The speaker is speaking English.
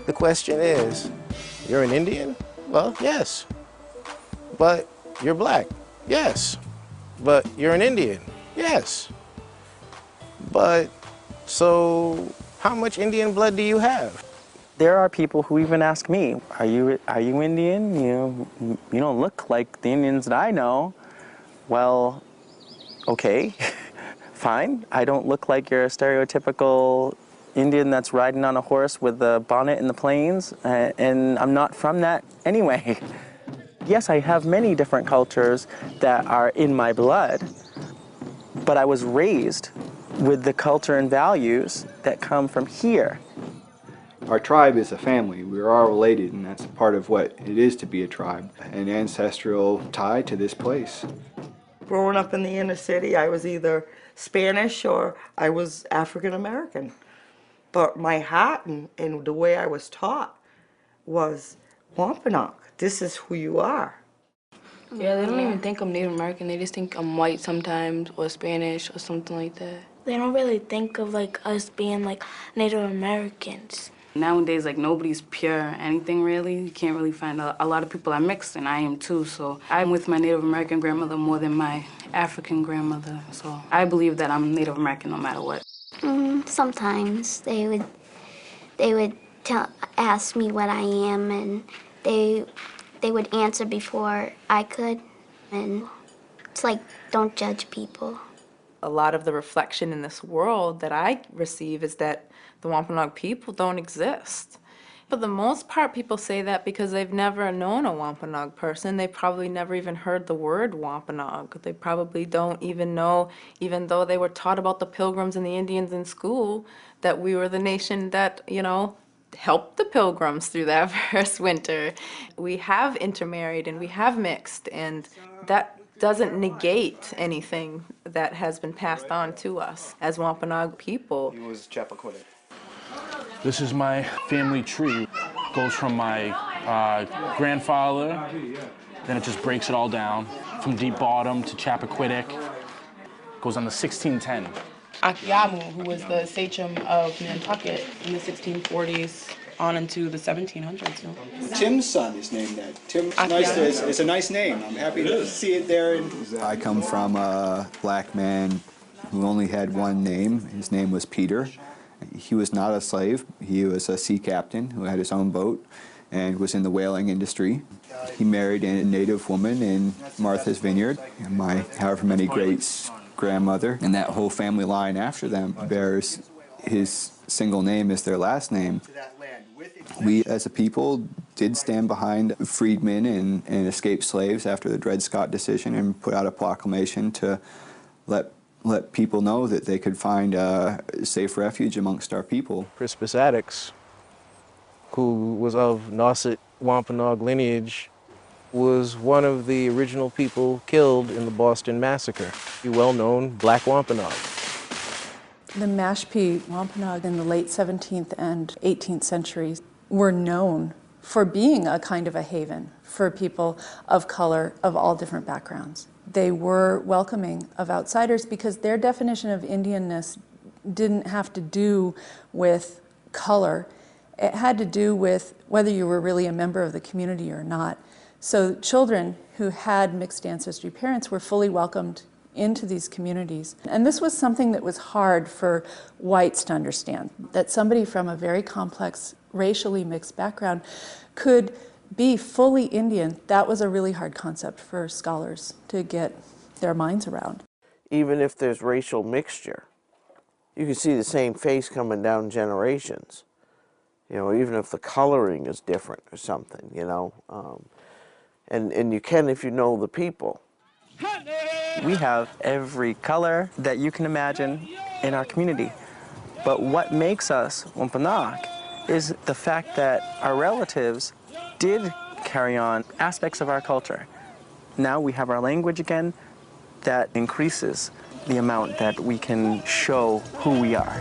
The question is, you're an Indian? Well, yes. But you're black? Yes. But you're an Indian? Yes. But, so, how much Indian blood do you have? There are people who even ask me, are you Indian? You don't look like the Indians that I know. Well, okay, fine. I don't look like your stereotypical Indian that's riding on a horse with a bonnet in the plains, and I'm not from that anyway. Yes, I have many different cultures that are in my blood, but I was raised with the culture and values that come from here. Our tribe is a family. We're all related, and that's part of what it is to be a tribe, an ancestral tie to this place. Growing up in the inner city, I was either Spanish or I was African American. But my heart and the way I was taught was Wampanoag. This is who you are. Yeah, they don't even think I'm Native American. They just think I'm white sometimes or Spanish or something like that. They don't really think of like us being like Native Americans. Nowadays, like, nobody's pure anything, really. You can't really find a lot of people are mixed, and I am too. So I'm with my Native American grandmother more than my African grandmother. So I believe that I'm Native American no matter what. Sometimes they would ask me what I am, and they would answer before I could. And it's like, don't judge people. A lot of the reflection in this world that I receive is that the Wampanoag people don't exist. For the most part, people say that because they've never known a Wampanoag person. They probably never even heard the word Wampanoag. They probably don't even know, even though they were taught about the Pilgrims and the Indians in school, that we were the nation that, helped the Pilgrims through that first winter. We have intermarried and we have mixed, and that doesn't negate anything that has been passed on to us as Wampanoag people. He was Chappaquiddick. This is my family tree. It goes from my grandfather, then it just breaks it all down, from Deep Bottom to Chappaquiddick. Goes on to 1610. Akiamu, who was the sachem of Nantucket in the 1640s on into the 1700s. Tim's son is named that. Tim's it's a nice name. I'm happy to see it there. I come from a black man who only had one name. His name was Peter. He was not a slave. He was a sea captain who had his own boat and was in the whaling industry. He married a native woman in Martha's Vineyard. And my however many greats grandmother and that whole family line after them bears his single name as their last name. We as a people did stand behind freedmen and escaped slaves after the Dred Scott decision and put out a proclamation to let people know that they could find a safe refuge amongst our people. Crispus Attucks, who was of Nauset Wampanoag lineage, was one of the original people killed in the Boston Massacre, the well-known Black Wampanoag. The Mashpee Wampanoag in the late 17th and 18th centuries were known for being a kind of a haven for people of color of all different backgrounds. They were welcoming of outsiders because their definition of Indianness didn't have to do with color. It had to do with whether you were really a member of the community or not. So children who had mixed ancestry parents were fully welcomed into these communities. And this was something that was hard for whites to understand, that somebody from a very complex, racially mixed background could be fully Indian. That was a really hard concept for scholars to get their minds around. Even if there's racial mixture, you can see the same face coming down generations. Even if the coloring is different or something, and you can if you know the people. We have every color that you can imagine in our community. But what makes us Wampanoag is the fact that our relatives did carry on aspects of our culture. Now we have our language again. That increases the amount that we can show who we are.